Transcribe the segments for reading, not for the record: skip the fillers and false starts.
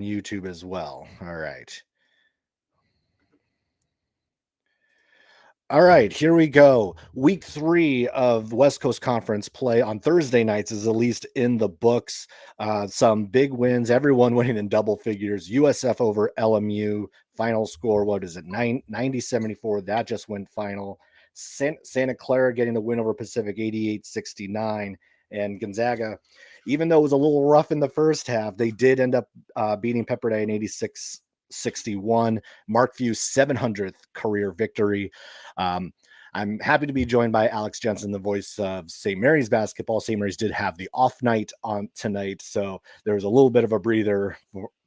YouTube as well. All right. All right, here we go. Week 3 of West Coast Conference play on Thursday nights is at least in the books. Some big wins, everyone winning in double figures. USF over LMU, final score, what is it, 90-74. That just went final. Santa Clara getting the win over Pacific, 88-69. And Gonzaga, even though it was a little rough in the first half, they did end up beating Pepperdine 86-61. Mark Few's 700th career victory. I'm happy to be joined by Alex Jensen, the voice of St. Mary's basketball. St. Mary's did have the off night on tonight, so there was a little bit of a breather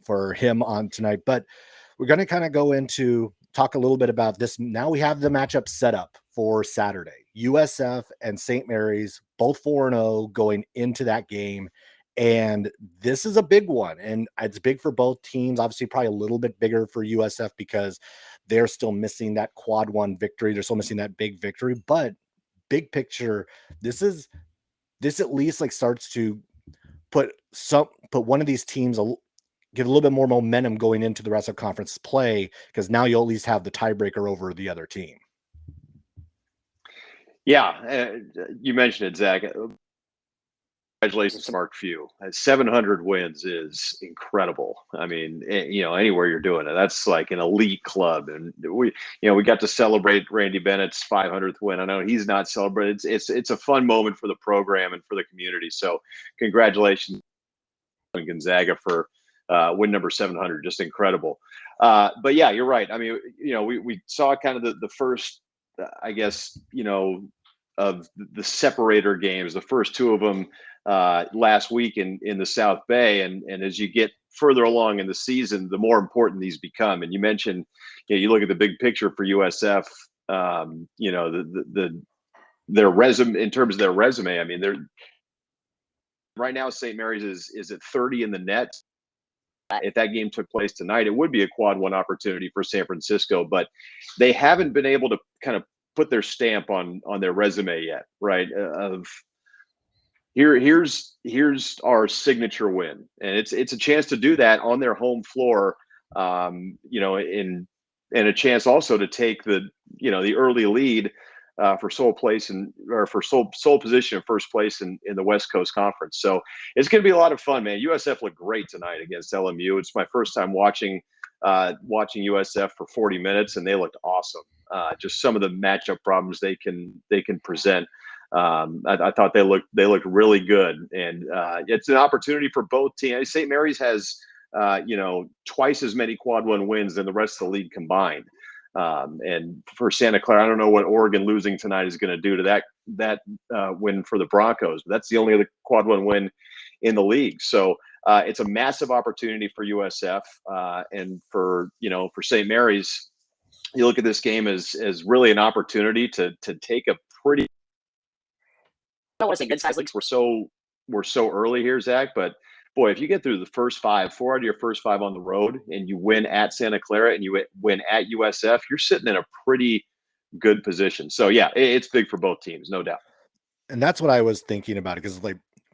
for him on tonight. But we're going to kind of go into talk a little bit about this. Now we have the matchup set up for Saturday. USF and St. Mary's, both 4-0 going into that game. And this is a big one, and it's big for both teams. Obviously, probably a little bit bigger for USF because they're still missing that quad one victory. They're still missing that big victory. But big picture, this at least like starts to put one of these teams give a little bit more momentum going into the rest of conference play, because now you'll at least have the tiebreaker over the other team. Yeah, you mentioned it, Zach. Congratulations to Mark Few. 700 wins is incredible. I mean, anywhere you're doing it, that's like an elite club. And we got to celebrate Randy Bennett's 500th win. I know he's not celebrated. It's a fun moment for the program and for the community. So congratulations on Gonzaga for win number 700. Just incredible. But yeah, you're right. I mean, we saw kind of the first, I guess, of the separator games, the first two of them last week in the South Bay. And as you get further along in the season, the more important these become. And you mentioned, you look at the big picture for USF, their resume, in terms of their resume. I mean, they're right now, St. Mary's is at 30 in the net. If that game took place tonight, it would be a quad one opportunity for San Francisco, but they haven't been able to kind of put their stamp on their resume yet, right? Of here's our signature win, and it's a chance to do that on their home floor, and a chance also to take the early lead for sole position in first place in the West Coast Conference. So it's going to be a lot of fun, man. USF looked great tonight against LMU. It's my first time watching USF for 40 minutes, and they looked awesome. Just some of the matchup problems they can present. I thought they looked really good, and it's an opportunity for both teams. St. Mary's has twice as many quad one wins than the rest of the league combined. And for Santa Clara, I don't know what Oregon losing tonight is going to do to that win for the Broncos, but that's the only other quad one win in the league. So it's a massive opportunity for USF, and for St. Mary's. You look at this game as really an opportunity to take a pretty, I don't want to say mid-sized leagues. We're so early here, Zach, but boy, if you get through the first 4 out of your first 5 on the road, and you win at Santa Clara and you win at USF, you're sitting in a pretty good position. So yeah, it's big for both teams, no doubt. And that's what I was thinking about, because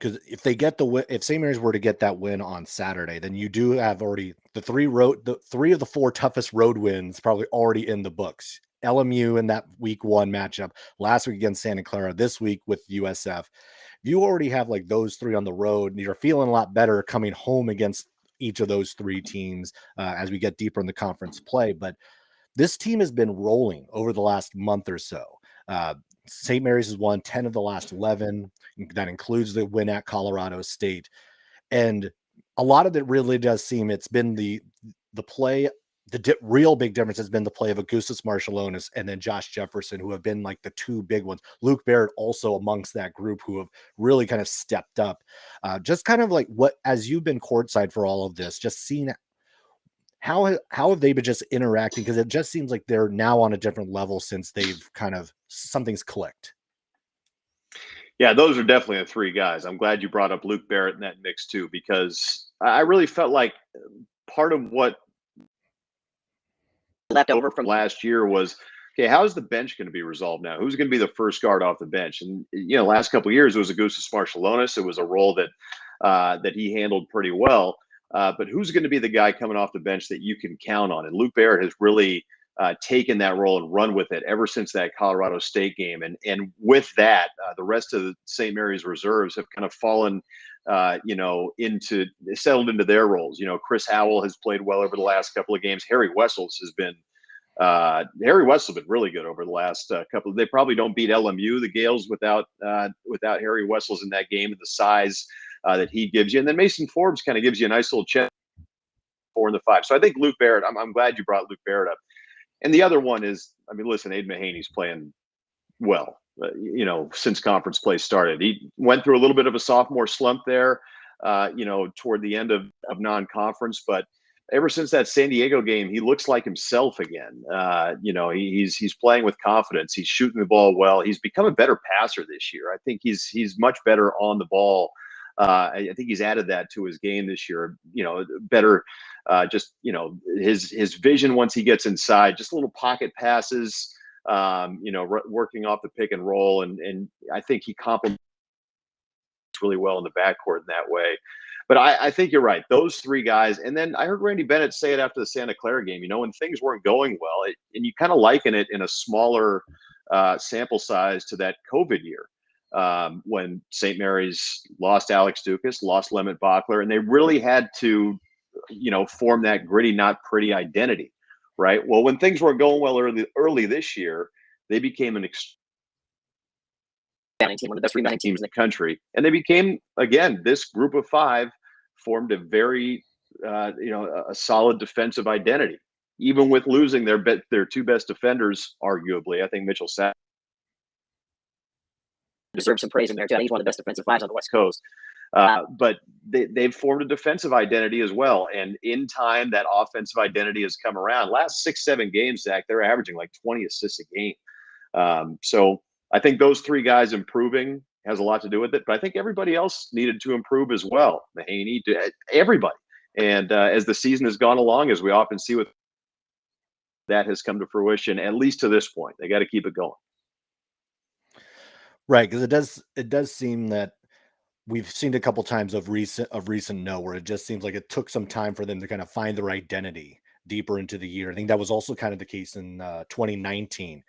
if they get if St. Mary's were to get that win on Saturday, then you do have already the 3 of the 4 toughest road wins probably already in the books. LMU in that week 1 matchup, last week against Santa Clara, this week with USF. You already have like those 3 on the road, and you're feeling a lot better coming home against each of those 3 teams as we get deeper in the conference play. But this team has been rolling over the last month or so. St. Mary's has won 10 of the last 11. That includes the win at Colorado State. And a lot of it really does seem it's been the play. The real big difference has been the play of Augustus Marshallonis and then Josh Jefferson, who have been like the 2 big ones. Luke Barrett also amongst that group, who have really kind of stepped up. Just kind of like as you've been courtside for all of this, just seeing how have they been just interacting? Because it just seems like they're now on a different level since they've something's clicked. Yeah, those are definitely the 3 guys. I'm glad you brought up Luke Barrett in that mix too, because I really felt like part of what left over from last year was, okay, how is the bench going to be resolved now? Who's going to be the first guard off the bench? And last couple of years it was Augustus Marshallonis. It was a role that he handled pretty well. but who's going to be the guy coming off the bench that you can count on? And Luke Barrett has really taken that role and run with it ever since that Colorado State game. And with that, the rest of the St. Mary's reserves have kind of fallen, settled into their roles. Chris Howell has played well over the last couple of games. Harry Wessels has been really good over the last couple. They probably don't beat LMU, the Gaels, without Harry Wessels in that game and the size that he gives you. And then Mason Forbes kind of gives you a nice little check 4 and the 5. So I think Luke Barrett. I'm glad you brought Luke Barrett up. And the other one is, listen, Aiden Mahaney's playing well, since conference play started. He went through a little bit of a sophomore slump there, toward the end of non-conference, but ever since that San Diego game, he looks like himself again. He's playing with confidence. He's shooting the ball well. He's become a better passer this year. I think he's much better on the ball. I think he's added that to his game this year. Better, his vision once he gets inside, just little pocket passes. Working off the pick and roll, and I think he complements really well in the backcourt in that way. But I think you're right. Those 3 guys, and then I heard Randy Bennett say it after the Santa Clara game. When things weren't going well, and you kind of liken it in a smaller sample size to that COVID year. When St. Mary's lost Alex Dukas, lost Lemmet Bachler, and they really had to, form that gritty, not pretty identity, right? Well, when things weren't going well early this year, they became an team, one of the best rebounding teams in the country, and they became, again, this group of 5 formed a very, a solid defensive identity, even with losing their 2 best defenders, arguably. I think Mitchell Sapp deserves some praise in there too. He's one of the best defensive 5s on the West Coast. But they've formed a defensive identity as well. And in time, that offensive identity has come around. Last 6-7 games, Zach, they're averaging like 20 assists a game. So I think those 3 guys improving has a lot to do with it. But I think everybody else needed to improve as well. Mahaney, everybody. And as the season has gone along, as we often see with that has come to fruition, at least to this point. They got to keep it going. Right, because it does seem that we've seen a couple times of recent note where it just seems like it took some time for them to kind of find their identity deeper into the year. I think that was also kind of the case in 2019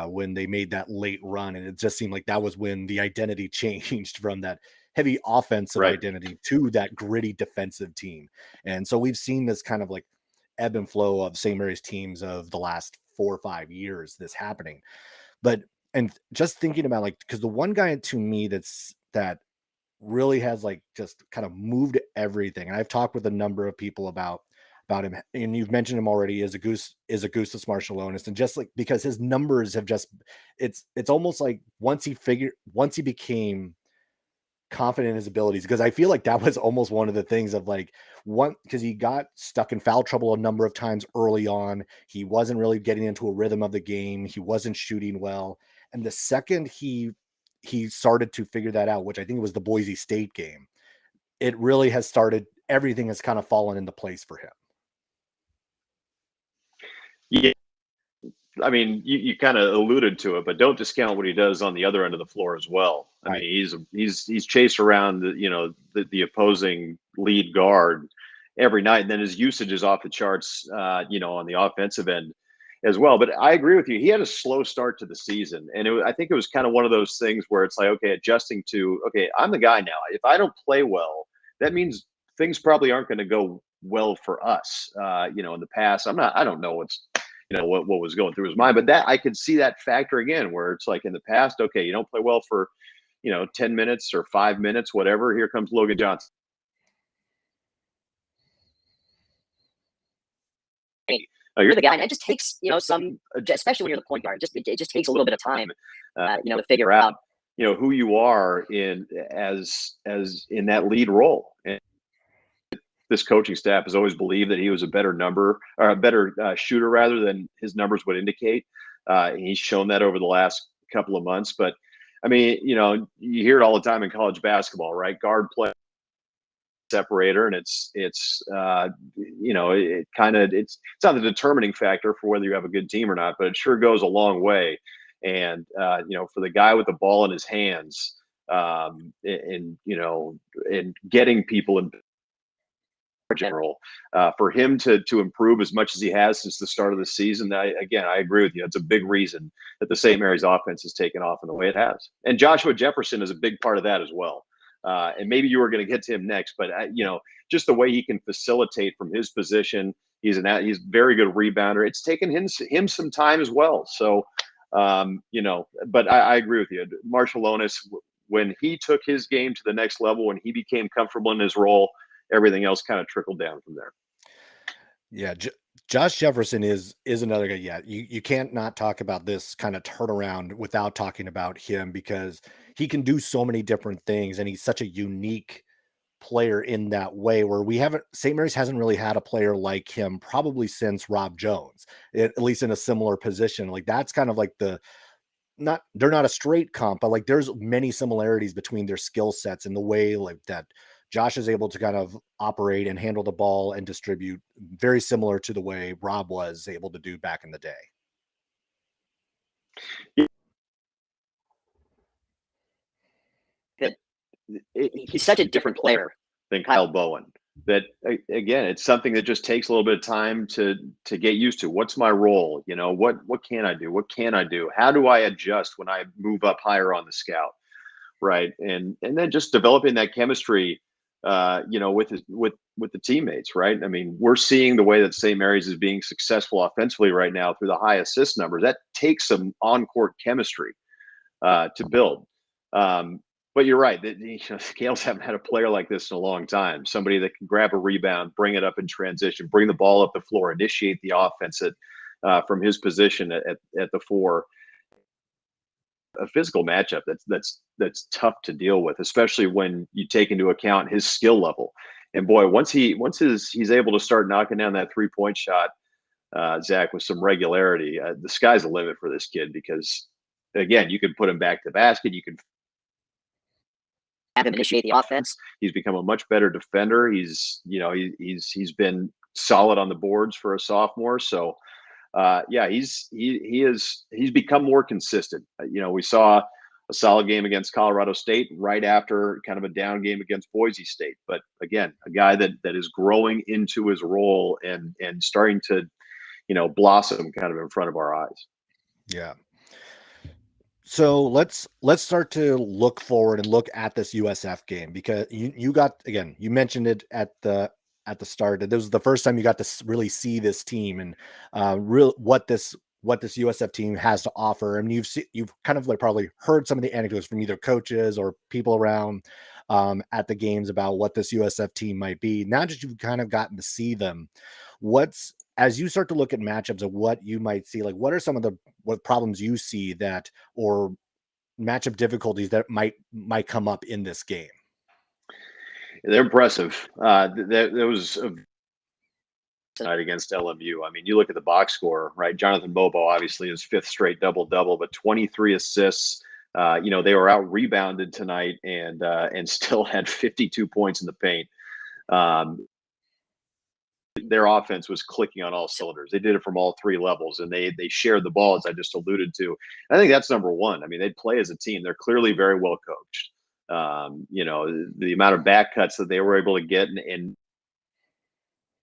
when they made that late run, and it just seemed like that was when the identity changed from that heavy offensive identity to that gritty defensive team. And so we've seen this kind of like ebb and flow of St. Mary's teams of the last 4 or 5 years, this happening. But and just thinking about because the one guy to me that really has just kind of moved everything, and I've talked with a number of people about him, and you've mentioned him already, is Augustus Marshallonis, and just because his numbers have just it's almost like once he became confident in his abilities, because I feel like that was almost one of the things of because he got stuck in foul trouble a number of times early on. He wasn't really getting into a rhythm of the game. He wasn't shooting well. And the second he started to figure that out, which I think it was the Boise State game, it really has started, everything has kind of fallen into place for him. Yeah. I mean, you kind of alluded to it, but don't discount what he does on the other end of the floor as well. I mean, he's chased around the opposing lead guard every night, and then his usage is off the charts, on the offensive end as well. But I agree with you. He had a slow start to the season, and I think it was kind of one of those things where it's like, okay, adjusting to, okay, I'm the guy now. If I don't play well, that means things probably aren't going to go well for us. In the past, I don't know what was going through his mind, but that I could see that factor again, where it's like in the past, okay, you don't play well for 10 minutes or 5 minutes, whatever. Here comes Logan Johnson. You're the guy, and it just takes some, especially when you're the point guard, it just takes a little bit of time, to figure out who you are as in that lead role. And this coaching staff has always believed that he was a better shooter rather than his numbers would indicate. He's shown that over the last couple of months. But I mean, you hear it all the time in college basketball, right? Guard play separator, and it's not the determining factor for whether you have a good team or not, but it sure goes a long way. And for the guy with the ball in his hands, and getting people in general. For him to improve as much as he has since the start of the season, I agree with you. It's a big reason that the St. Mary's offense has taken off in the way it has. And Joshua Jefferson is a big part of that as well. And maybe you were going to get to him next, but just the way he can facilitate from his position. He's a very good rebounder. It's taken him some time as well. So, but I agree with you. Marshallonis, when he took his game to the next level, when he became comfortable in his role, everything else kind of trickled down from there. Yeah, Josh Jefferson is another guy. Yeah, you can't not talk about this kind of turnaround without talking about him, because he can do so many different things, and he's such a unique player in that way, where St. Mary's hasn't really had a player like him probably since Rob Jones, at least in a similar position. Like, that's kind of like they're not a straight comp, but like there's many similarities between their skill sets and the way like that Josh is able to kind of operate and handle the ball and distribute, very similar to the way Rob was able to do back in the day. He's such a different player than Kyle Bowen. That, again, it's something that just takes a little bit of time to get used to. What's my role? What can I do? What can I do? How do I adjust when I move up higher on the scout? Right. And then just developing that chemistry, with the teammates. Right. I mean, we're seeing the way that St. Mary's is being successful offensively right now through the high assist numbers. That takes some on-court chemistry to build. But you're right. The Gaels haven't had a player like this in a long time. Somebody that can grab a rebound, bring it up in transition, bring the ball up the floor, initiate the offense from his position at the four. A physical matchup that's tough to deal with, especially when you take into account his skill level. And boy, once he's able to start knocking down that 3-point shot, Zach, with some regularity, the sky's the limit for this kid, because again, you can put him back to the basket, you can have him initiate the offense. He's become a much better defender. He's been solid on the boards for a sophomore. So he's become more consistent. We saw a solid game against Colorado State right after kind of a down game against Boise State. But again, a guy that is growing into his role and starting to, blossom kind of in front of our eyes. Yeah. So let's start to look forward and look at this USF game, because you mentioned it at the start that this was the first time you got to really see this team and what this USF team has to offer. I mean, you've kind of like probably heard some of the anecdotes from either coaches or people around at the games about what this USF team might be. Now that you've kind of gotten to see them, as you start to look at matchups of what you might see, like what are some of what problems you see that, or matchup difficulties that might come up in this game? They're impressive. There was tonight against LMU. I mean, you look at the box score, right? Jonathan Bobo, obviously his 5th straight double-double, but 23 assists. They were out rebounded tonight and still had 52 points in the paint. Their offense was clicking on all cylinders. They did it from all 3 levels, and they shared the ball, as I just alluded to. I think that's number one. I mean, they play as a team. They're clearly very well coached. The amount of back cuts that they were able to get and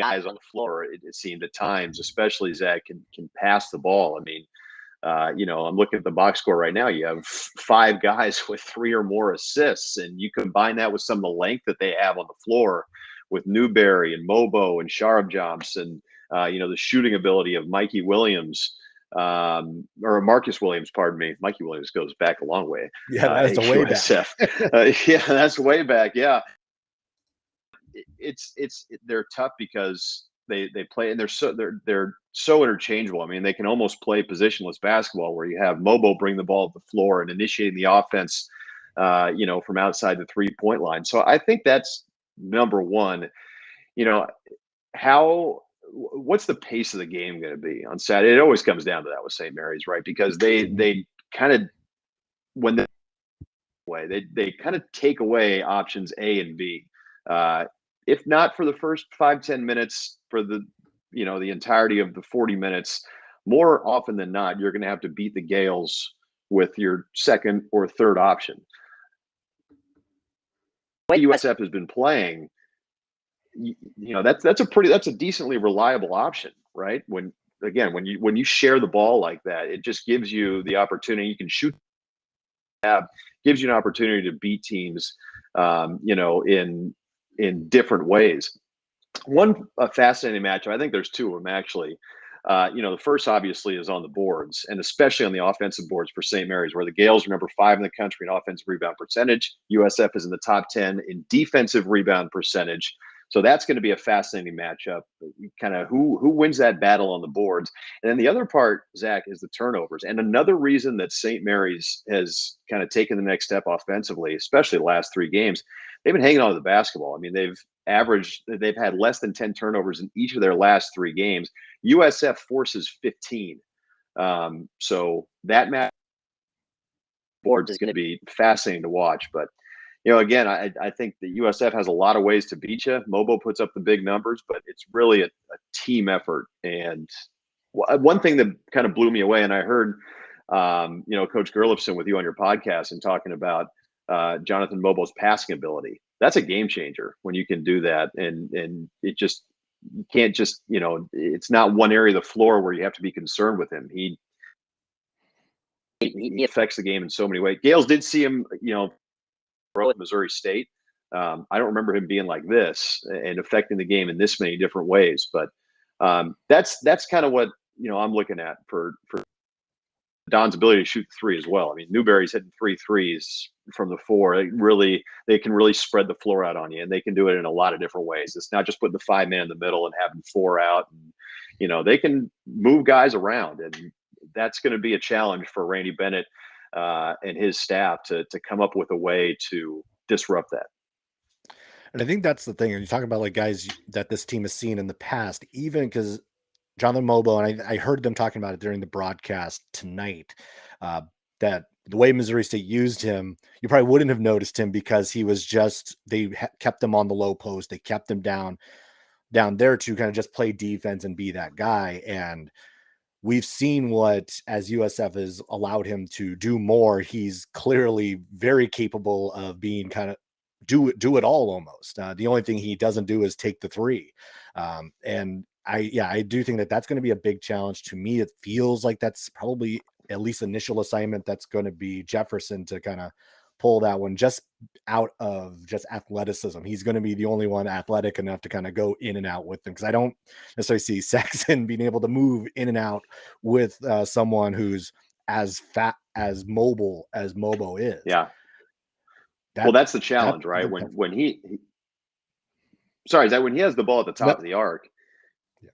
guys on the floor, it seemed at times, especially Zach, can pass the ball. I mean, I'm looking at the box score right now. You have 5 guys with 3 or more assists, and you combine that with some of the length that they have on the floor with Newberry and Mobo and Sharabjamps and, the shooting ability of Mikey Williams, or Marcus Williams, pardon me. Mikey Williams goes back a long way. Yeah, that's way back. That's way back. Yeah. They're tough because they play, and they're so interchangeable. I mean, they can almost play positionless basketball, where you have Mobo bring the ball to the floor and initiating the offense, from outside the 3-point line. So I think that's number one. What's the pace of the game going to be on Saturday? It always comes down to that with St. Mary's, right? Because they kind of, when they kind of take away options A and B. If not for the first 5-10 minutes, for the entirety of the 40 minutes, more often than not, you're going to have to beat the Gaels with your second or third option. The way USF has been playing, that's a decently reliable option, right? When you share the ball like that, it just gives you the opportunity. You can shoot, gives you an opportunity to beat teams, in different ways. One fascinating matchup. I think there's two of them actually. The first obviously is on the boards, and especially on the offensive boards for St. Mary's, where the Gaels are number 5 in the country in offensive rebound percentage. USF is in the top 10 in defensive rebound percentage. So that's going to be a fascinating matchup. Kind of who wins that battle on the boards, and then the other part, Zach, is the turnovers. And another reason that St. Mary's has kind of taken the next step offensively, especially the last 3 games, they've been hanging on to the basketball. I mean, they've had less than 10 turnovers in each of their last 3 games. USF forces 15. So that match board is going to be fascinating to watch. But again, I think the USF has a lot of ways to beat you. Mobo puts up the big numbers, but it's really a team effort. And one thing that kind of blew me away, and I heard, Coach Gerlifson with you on your podcast and talking about Jonathan Mobo's passing ability. That's a game changer when you can do that, and it just, you can't just, it's not one area of the floor where you have to be concerned with him. He affects the game in so many ways. Gales did see him, at Missouri State. I don't remember him being like this and affecting the game in this many different ways, but that's kind of what I'm looking at for Don's ability to shoot 3 as well. I mean, Newberry's hitting 3 threes from the 4. They can really spread the floor out on you, and they can do it in a lot of different ways. It's not just putting the 5 man in the middle and having 4 out. And, they can move guys around, and that's going to be a challenge for Randy Bennett and his staff to come up with a way to disrupt that. And I think that's the thing. And you talk about like guys that this team has seen in the past, even because Jonathan Mobo, and I heard them talking about it during the broadcast tonight, that the way Missouri State used him, you probably wouldn't have noticed him because he was they kept him on the low post. They kept him down there to kind of just play defense and be that guy. And we've seen what, as USF has allowed him to do more, he's clearly very capable of being kind of do it all almost. The only thing he doesn't do is take the 3. And I do think that that's going to be a big challenge. To me, it feels like that's probably at least initial assignment. That's going to be Jefferson to kind of pull that one just out of just athleticism. He's going to be the only one athletic enough to kind of go in and out with them, because I don't necessarily see Saxon being able to move in and out with someone who's as fat, as mobile as Mobo is. Yeah. That's the challenge, right? When he has the ball at the top of the arc,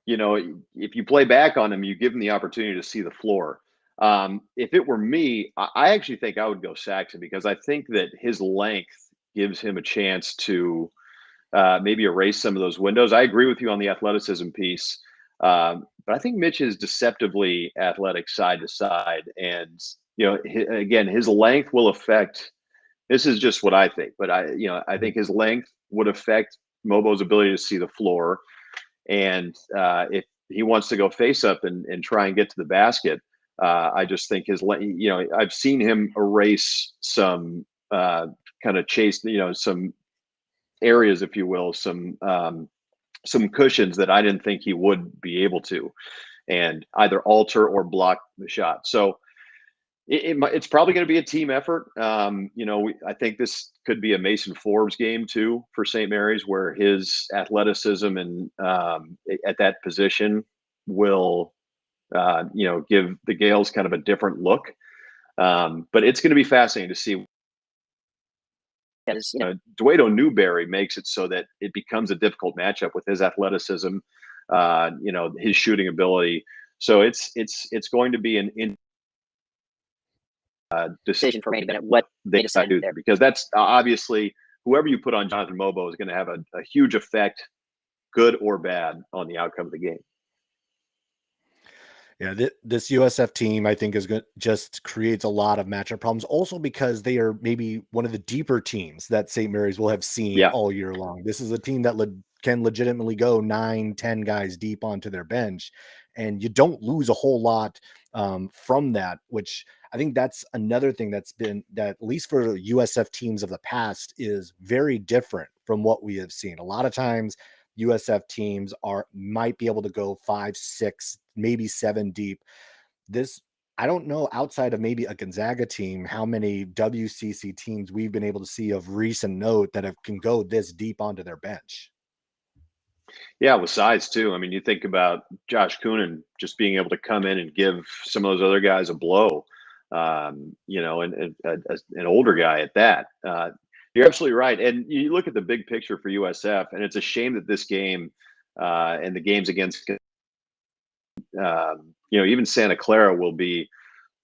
if you play back on him, you give him the opportunity to see the floor. If it were me, I actually think I would go Saxon, because I think that his length gives him a chance to maybe erase some of those windows. I agree with you on the athleticism piece, but I think Mitch is deceptively athletic side to side, and again, his length will affect. This is just what I think, but I think his length would affect Mobo's ability to see the floor, and if he wants to go face up and try and get to the basket, I just think I've seen him erase some kind of chase, some areas, if you will, some cushions that I didn't think he would be able to, and either alter or block the shot. So it's probably going to be a team effort. I think this could be a Mason Forbes game too for St. Mary's, where his athleticism and at that position will give the Gaels kind of a different look. But it's going to be fascinating to see. Duedo Newberry makes it so that it becomes a difficult matchup with his athleticism, his shooting ability. So it's going to be an decision for Randy Bennett what they decide to do there, because that's obviously whoever you put on Jonathan Mobo is going to have a huge effect, good or bad, on the outcome of the game. Yeah, this USF team, I think, is good. Just creates a lot of matchup problems. Also, because they are maybe one of the deeper teams that St. Mary's will have seen all year long. This is a team that can legitimately go 9-10 guys deep onto their bench, and you don't lose a whole lot from that. Which I think that's another thing that's been, that at least for USF teams of the past, is very different from what we have seen. A lot of times USF teams might be able to go 5, 6, maybe 7 deep. I don't know, outside of maybe a Gonzaga team, how many WCC teams we've been able to see of recent note that can go this deep onto their bench. Yeah, with size too. I mean, you think about Josh Coonan just being able to come in and give some of those other guys a blow, and an older guy at that. You're absolutely right. And you look at the big picture for USF, and it's a shame that this game and the games against, even Santa Clara will be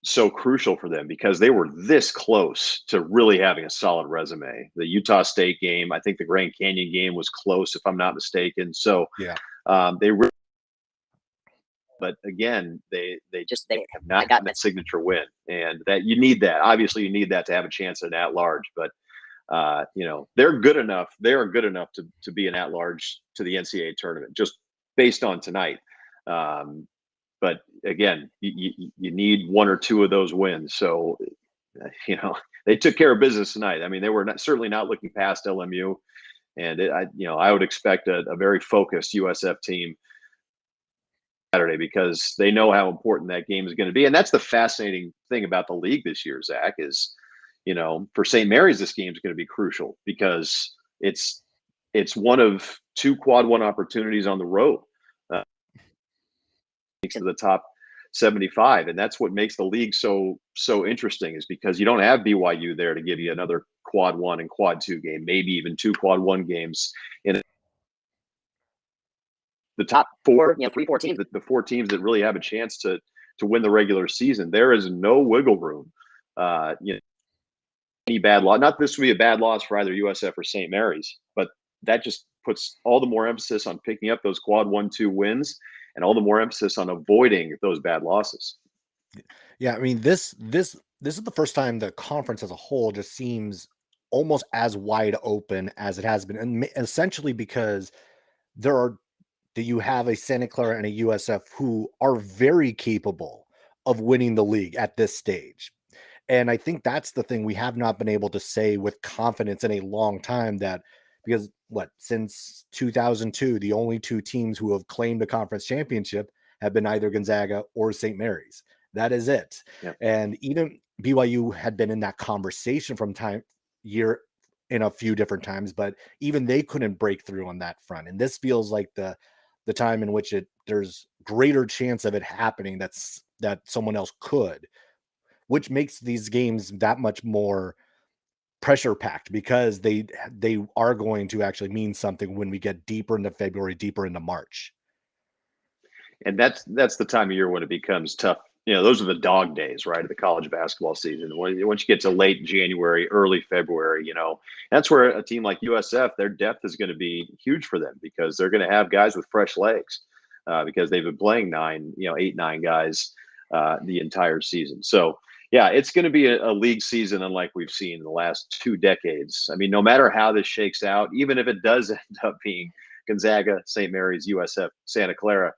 so crucial for them because they were this close to really having a solid resume. The Utah State game, I think the Grand Canyon game was close, if I'm not mistaken. So yeah, they really, but again, they have not gotten that signature win, and that you need that. Obviously, you need that to have a chance at at large. But they're good enough. They are good enough to be an at large to the NCAA tournament, just based on tonight. But again, you need one or two of those wins. So, they took care of business tonight. I mean, they were certainly not looking past LMU, and I would expect a very focused USF team Saturday because they know how important that game is going to be. And that's the fascinating thing about the league this year, Zach, is, for St. Mary's, this game is going to be crucial because it's one of two quad one opportunities on the road. To the top 75, and that's what makes the league so interesting, is because you don't have BYU there to give you another quad one and quad two game, maybe even two quad one games in the top four, 3-4 teams, the four teams that really have a chance to win the regular season. There is no wiggle room. Any bad loss, not this would be a bad loss for either USF or St. Mary's, but that just puts all the more emphasis on picking up those quad 1-2 wins and all the more emphasis on avoiding those bad losses. Yeah, I mean, this is the first time the conference as a whole just seems almost as wide open as it has been, and essentially because you have a Santa Clara and a USF who are very capable of winning the league at this stage. And I think that's the thing we have not been able to say with confidence in a long time, that because since 2002, the only two teams who have claimed a conference championship have been either Gonzaga or St. Mary's. That is it. Yep. And even BYU had been in that conversation from year in a few different times, but even they couldn't break through on that front. And this feels like the time in which there's greater chance of it happening that someone else could, which makes these games that much more pressure packed because they are going to actually mean something when we get deeper into February, deeper into March. And that's the time of year when it becomes tough. Those are the dog days, right, of the college basketball season. Once you get to late January, early February, that's where a team like USF, their depth is going to be huge for them because they're going to have guys with fresh legs because they've been playing 8, 9 guys the entire season. So, yeah, it's going to be a league season unlike we've seen in the last 2 decades. I mean, no matter how this shakes out, even if it does end up being Gonzaga, St. Mary's, USF, Santa Clara,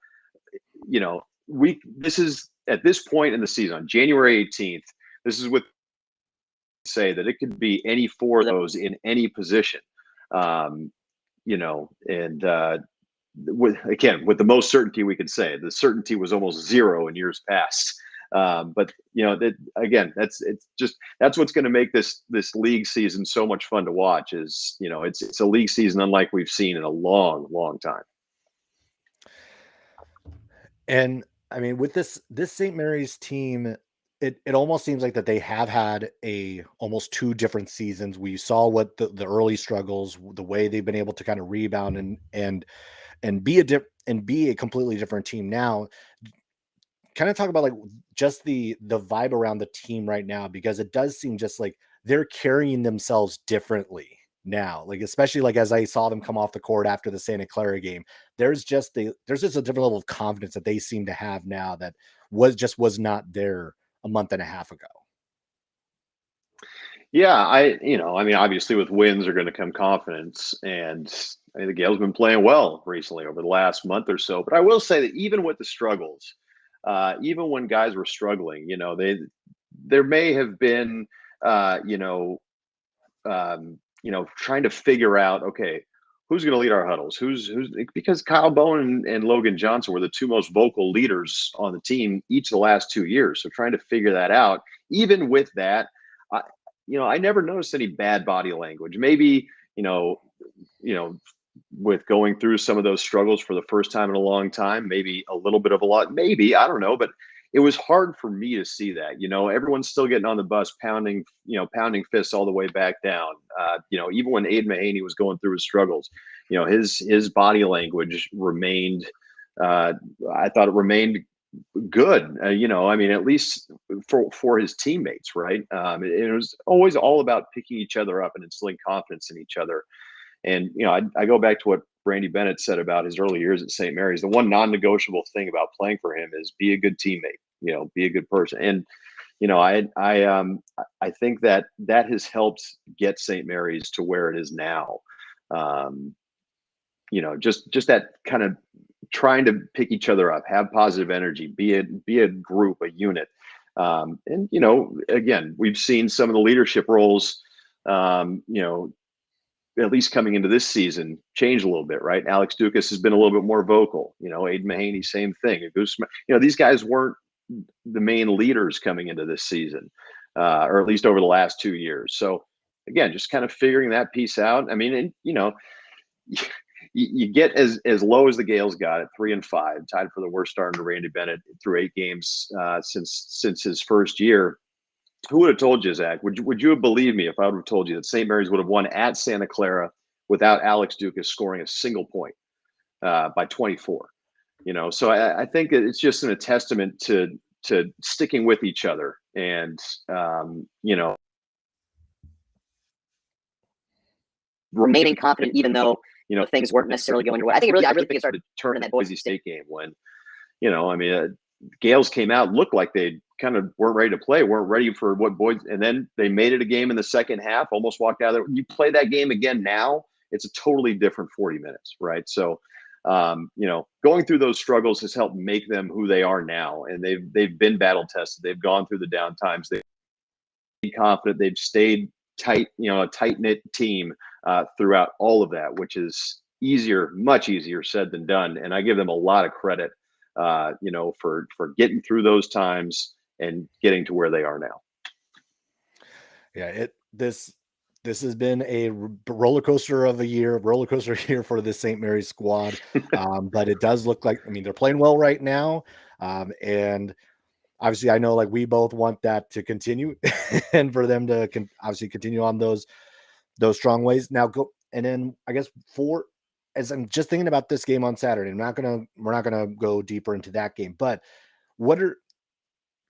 this is at this point in the season, on January 18th, this is what say that it could be any four of those in any position. With the most certainty we could say, the certainty was almost zero in years past. But that's what's going to make this league season so much fun to watch. Is it's a league season unlike we've seen in a long, long time. And I mean, with this St. Mary's team, it almost seems like that they have had almost 2 different seasons. We saw what the early struggles, the way they've been able to kind of rebound and be a completely different team now. Kind of talk about like just the vibe around the team right now, because it does seem just like they're carrying themselves differently now, like especially like as I saw them come off the court after the Santa Clara game, there's just a different level of confidence that they seem to have now that was not there a month and a half ago. Yeah, I mean, obviously with wins are going to come confidence, and I mean, the Gaels have been playing well recently over the last month or so. But I will say that even with the struggles, even when guys were struggling, there may have been, trying to figure out, okay, who's going to lead our huddles? Who's because Kyle Bowen and Logan Johnson were the two most vocal leaders on the team each of the last 2 years. So trying to figure that out, even with that, I never noticed any bad body language. Maybe, with going through some of those struggles for the first time in a long time, maybe a little bit of a lot, maybe, I don't know, but it was hard for me to see that. Everyone's still getting on the bus, pounding fists all the way back down. Even when Aiden Mahaney was going through his struggles, his body language remained, I thought it remained good. At least for his teammates, right? It was always all about picking each other up and instilling confidence in each other. And, I go back to what Brandy Bennett said about his early years at St. Mary's. The one non-negotiable thing about playing for him is be a good teammate, be a good person. And, I think that has helped get St. Mary's to where it is now. Just that kind of trying to pick each other up, have positive energy, be a group, a unit. And, again, we've seen some of the leadership roles, at least coming into this season, change a little bit, right? Alex Dukas has been a little bit more vocal. Aiden Mahaney, same thing. These guys weren't the main leaders coming into this season, or at least over the last 2 years. So again, just kind of figuring that piece out. I mean, and, you get as low as the Gaels got at 3-5, tied for the worst start under Randy Bennett through 8 games since his first year. Who would have told you, Zach? Would you have believed me if I would have told you that St. Mary's would have won at Santa Clara without Alex Dukas scoring a single point by 24? So I think it's just a testament to sticking with each other and remaining confident, even though things weren't necessarily going your way. I really think it started to turn in that Boise State game when Gaels came out, looked like they kind of weren't ready to play, weren't ready for what Boise, and then they made it a game in the second half, almost walked out of there. You play that game again now, it's a totally different 40 minutes, right? So, going through those struggles has helped make them who they are now, and they've been battle tested. They've gone through the down times. They've been confident. They've stayed tight, a tight knit team throughout all of that, which is much easier said than done. And I give them a lot of credit, for getting through those times and getting to where they are now. Yeah, this has been a roller coaster year for the St. Mary's squad. But it does look like, they're playing well right now. And obviously I know we both want that to continue and for them to obviously continue on those strong ways. Now and then I guess as I'm just thinking about this game on Saturday, we're not gonna go deeper into that game, but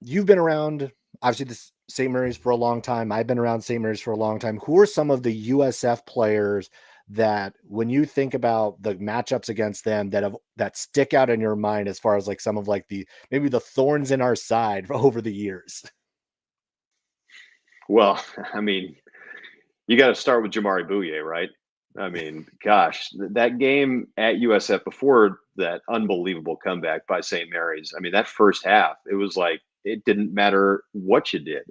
you've been around obviously this St. Mary's for a long time. I've been around St. Mary's for a long time. Who are some of the USF players that when you think about the matchups against them that stick out in your mind as far as some of maybe the thorns in our side over the years? Well, you got to start with Jamari Bouye, right? Gosh, that game at USF before that unbelievable comeback by St. Mary's. That first half, it was it didn't matter what you did.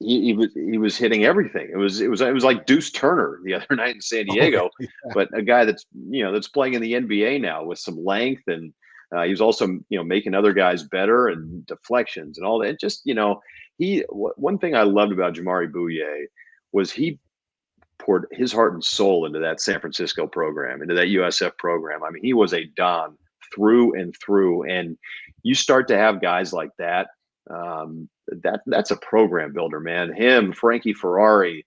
He was hitting everything. It was like Deuce Turner the other night in San Diego, yeah. But a guy that's that's playing in the NBA now with some length, and he was also making other guys better and deflections and all that. Just one thing I loved about Jamari Bouye was he poured his heart and soul into that San Francisco program, into that USF program. He was a Don through and through, and you start to have guys like that. That's a program builder, man. Him, Frankie Ferrari,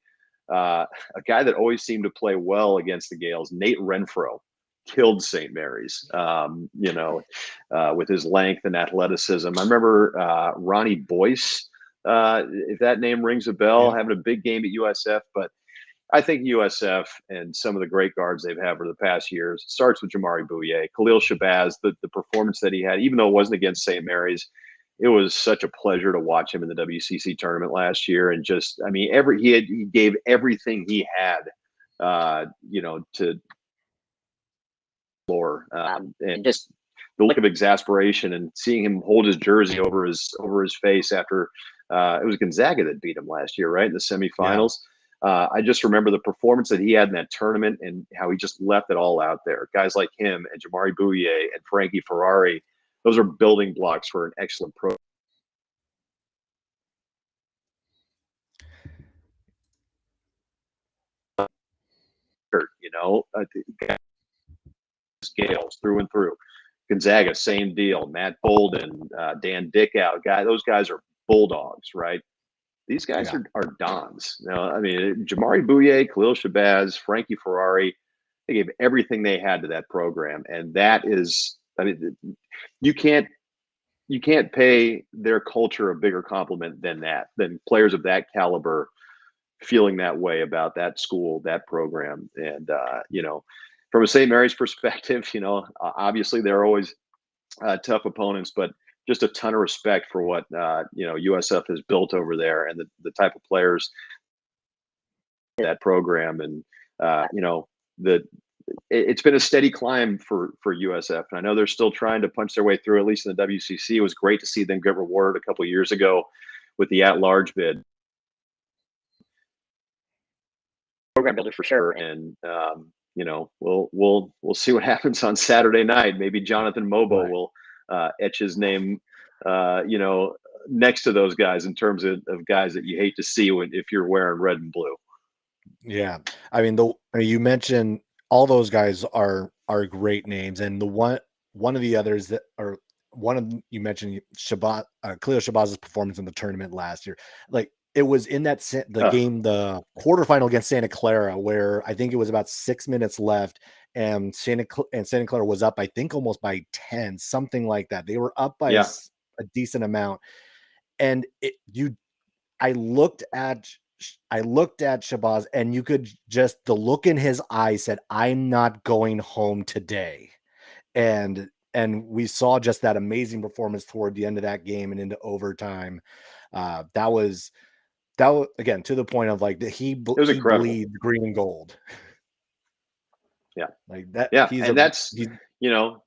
a guy that always seemed to play well against the Gaels, Nate Renfro, killed St. Mary's, with his length and athleticism. I remember Ronnie Boyce, if that name rings a bell, having a big game at USF. But I think USF and some of the great guards they've had for the past years starts with Jamari Bouye, Khalil Shabazz, the performance that he had, even though it wasn't against St. Mary's. It was such a pleasure to watch him in the WCC tournament last year, and just he gave everything he had, to floor, and just the look of exasperation and seeing him hold his jersey over his face after it was Gonzaga that beat him last year, right, in the semifinals. I just remember the performance that he had in that tournament and how he just left it all out there. Guys like him and Jamari Bouye and Frankie Ferrari, those are building blocks for an excellent program. You know, Gaels through and through. Gonzaga, same deal. Matt Bolden, Dan Dickow, those guys are bulldogs, right? These guys are dons. Now, I mean, Jamari Bouye, Khalil Shabazz, Frankie Ferrari, they gave everything they had to that program, and that is, I mean, you can't pay their culture a bigger compliment than that. Than players of that caliber feeling that way about that school, that program, and you know, from a St. Mary's perspective, you know, obviously they're always tough opponents, but just a ton of respect for what you know, USF has built over there and the type of players that program, and you know, it's been a steady climb for USF, and I know they're still trying to punch their way through. At least in the WCC, it was great to see them get rewarded a couple of years ago with the at-large bid. Program builder for sure, and you know, we'll see what happens on Saturday night. Maybe Jonathan Mobo will etch his name, you know, next to those guys in terms of guys that you hate to see if you're wearing red and blue. Yeah, I mean, you mentioned all those guys are great names, and one of the others that are one of them, you mentioned Khalil Shabazz's performance in the tournament last year. Like, it was in that game, the quarterfinal against Santa Clara, where I think it was about 6 minutes left, and Santa Clara was up, I think, almost by 10, something like that. They were up by a decent amount, and I looked at Shabazz, and you could just, the look in his eye said, "I'm not going home today." And we saw just that amazing performance toward the end of that game and into overtime. That was again to the point of like he bleeds green and gold. Yeah, like that. Yeah, that's you know,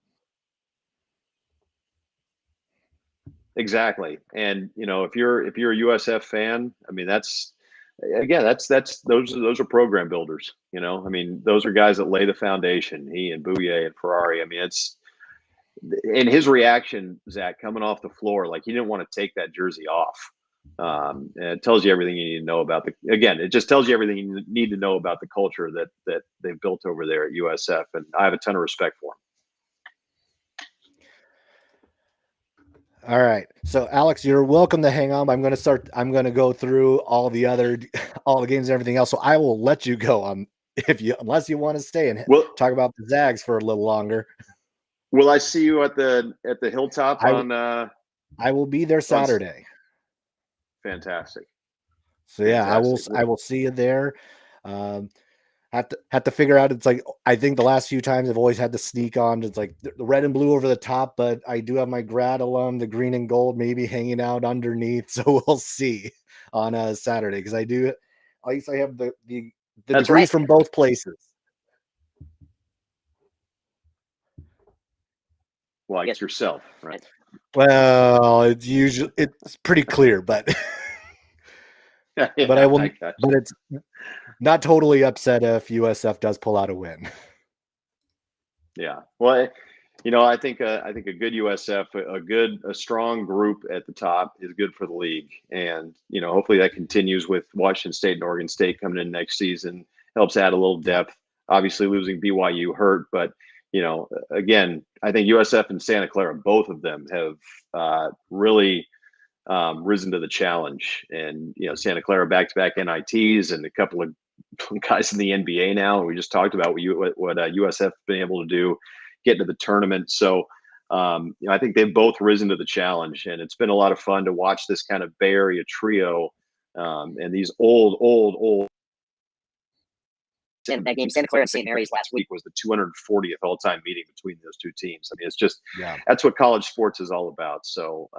exactly. And you know, if you're a USF fan, I mean, that's those are program builders. You know, I mean, those are guys that lay the foundation. He and Bouye and Ferrari. I mean, it's in his reaction, Zach, coming off the floor, like he didn't want to take that jersey off. And it tells you everything you need to know about it just tells you everything you need to know about the culture that they've built over there at USF. And I have a ton of respect for him. All right. So Alex, you're welcome to hang on. I'm going to go through all the games and everything else. So I will let you go unless you want to stay and talk about the Zags for a little longer. Will I see you at the Hilltop I will be there Saturday. Fantastic. So yeah, I will see you there. Have to figure out. It's like, I think the last few times I've always had to sneak on. It's like the red and blue over the top, but I do have my grad alum, the green and gold, maybe hanging out underneath. So we'll see on Saturday, because at least I have the degrees from both places. Well, I guess yourself, right? Well, it's pretty clear, but but it's not totally upset if USF does pull out a win. Yeah, well, you know, I think a good USF, a strong group at the top is good for the league, and you know, hopefully that continues with Washington State and Oregon State coming in next season. Helps add a little depth. Obviously, losing BYU hurt, but you know, again, I think USF and Santa Clara, both of them have really risen to the challenge. And you know, Santa Clara back-to-back NITs and a couple of guys in the NBA now. And we just talked about what USF has been able to do, get into the tournament. So you know, I think they've both risen to the challenge, and it's been a lot of fun to watch this kind of Bay Area trio and these old. And that game, Santa Clara and St. Mary's last week, was the 240th all-time meeting between those two teams. I mean, it's just that's what college sports is all about. So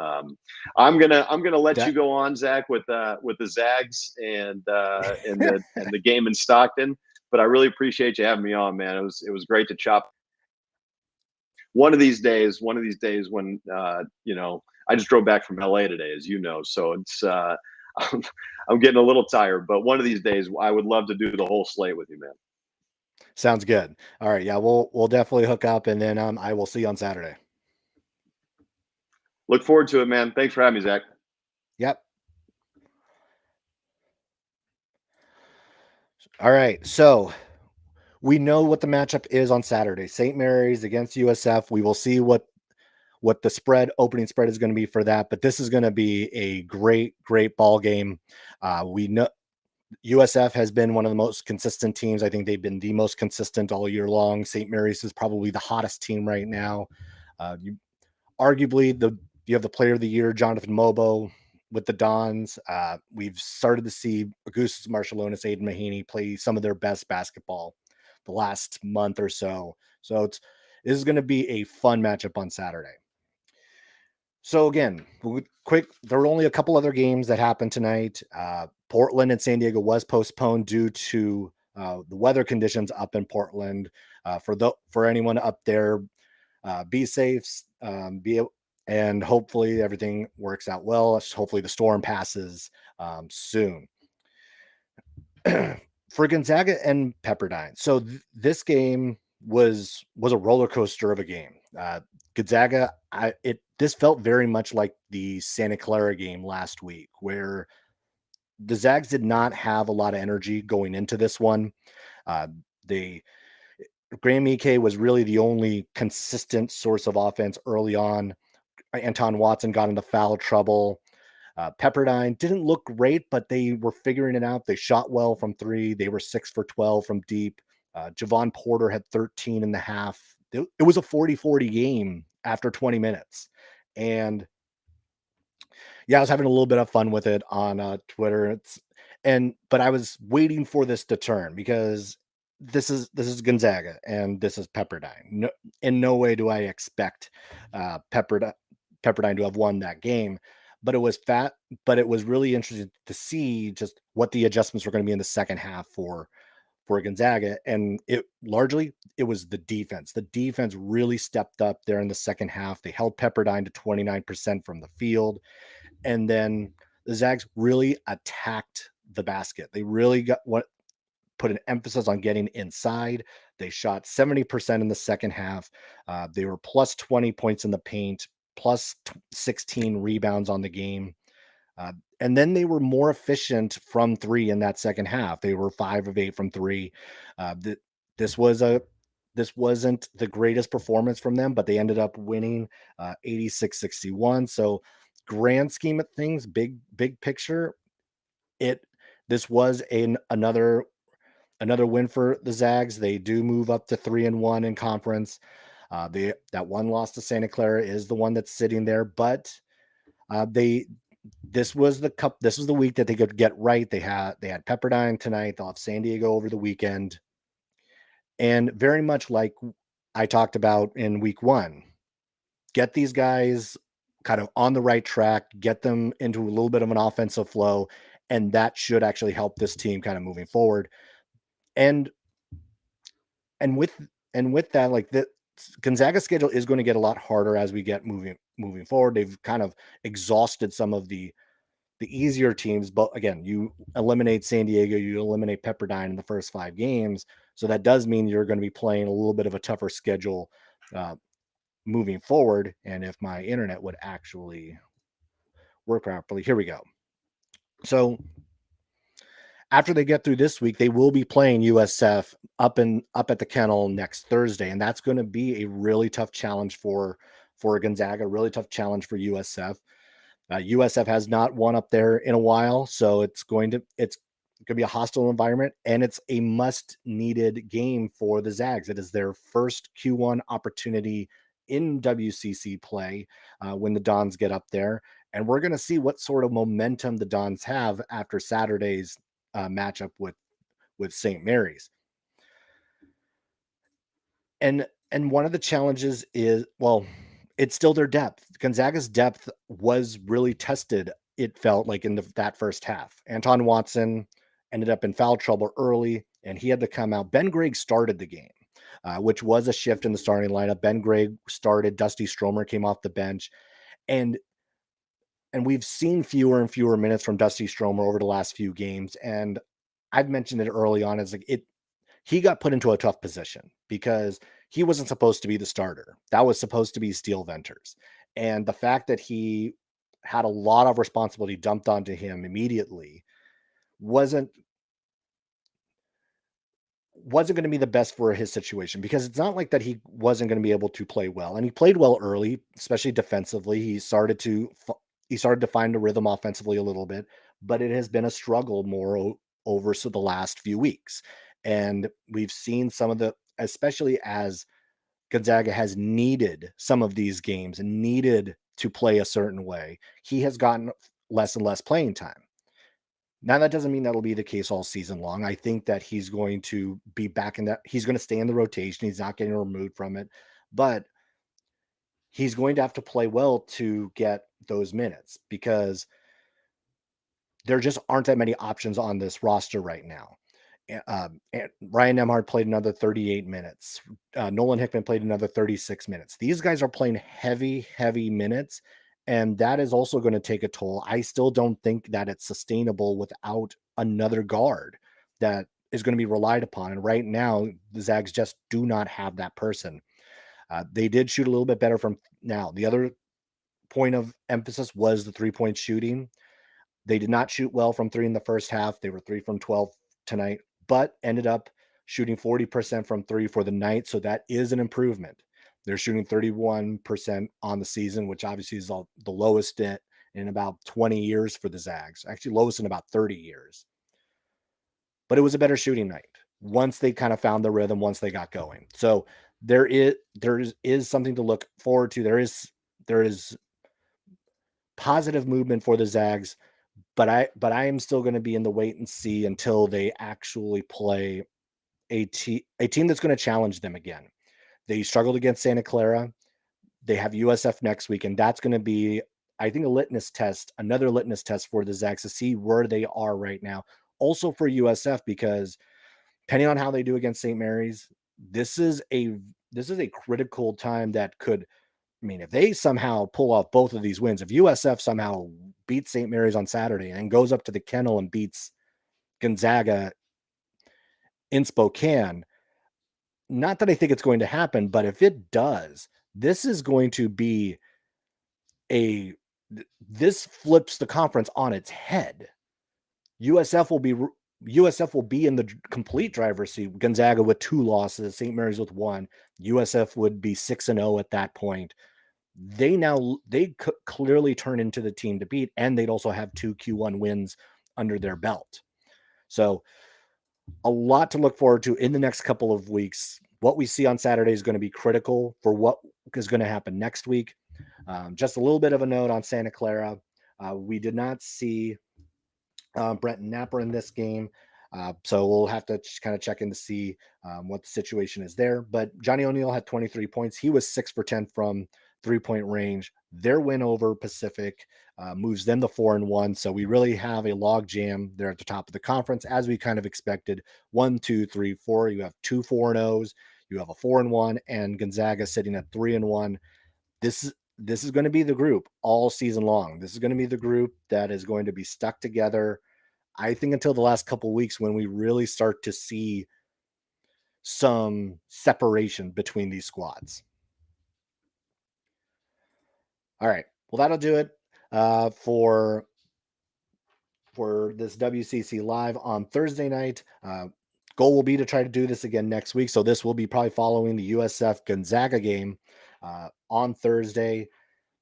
I'm gonna let you go on, Zach, with the Zags and the game in Stockton. But I really appreciate you having me on, man. It was great to chop. One of these days when you know, I just drove back from LA today, as you know, so it's I'm getting a little tired, but one of these days I would love to do the whole slate with you, man. Sounds good. All right, yeah, we'll definitely hook up, and then I will see you on Saturday. Look forward to it, man. Thanks for having me, Zach. Yep. All right, so we know what the matchup is on Saturday. St. Mary's against USF. We will see what the opening spread is going to be for that, but this is going to be a great ball game. We know USF has been one of the most consistent teams. I think they've been the most consistent all year long. St. Mary's is probably the hottest team right now. Arguably you have the player of the year, Jonathan Mobo, with the Dons. We've started to see Augustus Marshallonis, Aiden Mahaney play some of their best basketball the last month or so. So this is going to be a fun matchup on Saturday. So again, quick, there were only a couple other games that happened tonight. Portland and San Diego was postponed due to the weather conditions up in Portland. For anyone up there, be safe, and hopefully everything works out well. Hopefully the storm passes soon. For Gonzaga and Pepperdine, so this game was a roller coaster of a game. Gonzaga, this felt very much like the Santa Clara game last week, where the Zags did not have a lot of energy going into this one. Graham Ike was really the only consistent source of offense early on. Anton Watson got into foul trouble. Pepperdine didn't look great, but they were figuring it out. They shot well from three. They were 6 for 12 from deep. Javon Porter had 13 and a half. It was a 40-40 game after 20 minutes. And yeah, I was having a little bit of fun with it on Twitter. But I was waiting for this to turn because this is Gonzaga and this is Pepperdine. In no way do I expect Pepperdine to have won that game. But it was really interesting to see just what the adjustments were going to be in the second half for Gonzaga. And it was the defense. The defense really stepped up there in the second half. They held Pepperdine to 29% from the field. And then the Zags really attacked the basket. They really put an emphasis on getting inside. They shot 70% in the second half. They were plus 20 points in the paint, plus 16 rebounds on the game. And then they were more efficient from three in that second half. They were 5 of 8 from three. This wasn't the greatest performance from them, but they ended up winning 86-61. So grand scheme of things, big picture, this was another win for the Zags. They do move up to 3-1 in conference. That one loss to Santa Clara is the one that's sitting there, but this was the week that they could get right. They had Pepperdine tonight. They'll have San Diego over the weekend. And very much like I talked about in week one, get these guys kind of on the right track, get them into a little bit of an offensive flow, and that should actually help this team kind of moving forward. And with that, like the Gonzaga schedule is going to get a lot harder as we get moving forward. They've kind of exhausted some of the easier teams, but again, you eliminate San Diego, you eliminate Pepperdine in the first 5 games, so that does mean you're going to be playing a little bit of a tougher schedule moving forward. And if my internet would actually work properly, here we go. So after they get through this week, they will be playing USF up at the Kennel next Thursday, and that's going to be a really tough challenge for Gonzaga, a really tough challenge for USF. USF has not won up there in a while, so it's going to be a hostile environment, and it's a must-needed game for the Zags. It is their first Q1 opportunity in WCC play when the Dons get up there, and we're going to see what sort of momentum the Dons have after Saturday's matchup with St. Mary's. And one of the challenges is, well, it's still their depth. Gonzaga's depth was really tested, it felt like, in that first half. Anton Watson ended up in foul trouble early, and he had to come out. Ben Gregg started the game, which was a shift in the starting lineup. Ben Gregg started. Dusty Stromer came off the bench. And and we've seen fewer and fewer minutes from Dusty Stromer over the last few games. And I've mentioned it early on as like he got put into a tough position because he wasn't supposed to be the starter. That was supposed to be Steel Venters. And the fact that he had a lot of responsibility dumped onto him immediately wasn't going to be the best for his situation, because it's not like that he wasn't going to be able to play well, and he played well early, especially defensively. He started to find a rhythm offensively a little bit, but it has been a struggle more over the last few weeks. And we've seen some of the, especially as Gonzaga has needed some of these games and needed to play a certain way, he has gotten less and less playing time. Now, that doesn't mean that'll be the case all season long. I think that he's going to be back in that. He's going to stay in the rotation. He's not getting removed from it, but he's going to have to play well to get those minutes, because there just aren't that many options on this roster right now. And Ryan Nembhard played another 38 minutes. Nolan Hickman played another 36 minutes. These guys are playing heavy, heavy minutes, and that is also going to take a toll. I still don't think that it's sustainable without another guard that is going to be relied upon. And right now, the Zags just do not have that person. They did shoot a little bit better from now. The other point of emphasis was the three-point shooting. They did not shoot well from three in the first half. They were 3 from 12 tonight, but ended up shooting 40% from three for the night. So that is an improvement. They're shooting 31% on the season, which obviously is the lowest in about 20 years for the Zags, actually lowest in about 30 years. But it was a better shooting night once they kind of found the rhythm, once they got going. So there is something to look forward to. There is positive movement for the Zags, but I am still going to be in the wait and see until they actually play a team that's going to challenge them again. They struggled against Santa Clara. They have USF next week, and that's going to be, I think, another litmus test for the Zags to see where they are right now. Also for USF, because depending on how they do against St. Mary's, this is a critical time that could, I mean, if they somehow pull off both of these wins, if USF somehow beats St. Mary's on Saturday and goes up to the Kennel and beats Gonzaga in Spokane, not that I think it's going to happen, but if it does, this is going to be this flips the conference on its head. USF will be in the complete driver's seat. Gonzaga with 2 losses, St. Mary's with 1. USF would be 6-0 at that point. They could clearly turn into the team to beat, and they'd also have 2 Q1 wins under their belt. So a lot to look forward to in the next couple of weeks. What we see on Saturday is going to be critical for what is going to happen next week. Just a little bit of a note on Santa Clara. We did not see Brenton Napper in this game. So we'll have to kind of check in to see what the situation is there. But Johnny O'Neal had 23 points. He was 6 for 10 from 3-point range. Their win over Pacific moves them to 4-1. So we really have a log jam there at the top of the conference, as we kind of expected. 1, 2, 3, 4. You have 2 4-0s. You have a 4-1, and Gonzaga sitting at 3-1. This is going to be the group all season long. This is going to be the group that is going to be stuck together, I think, until the last couple of weeks, when we really start to see some separation between these squads. All right. Well, that'll do it for this WCC Live on Thursday night. Goal will be to try to do this again next week. So this will be probably following the USF Gonzaga game on Thursday.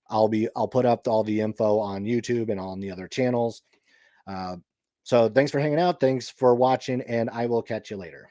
I'll put up all the info on YouTube and on the other channels. So thanks for hanging out. Thanks for watching, and I will catch you later.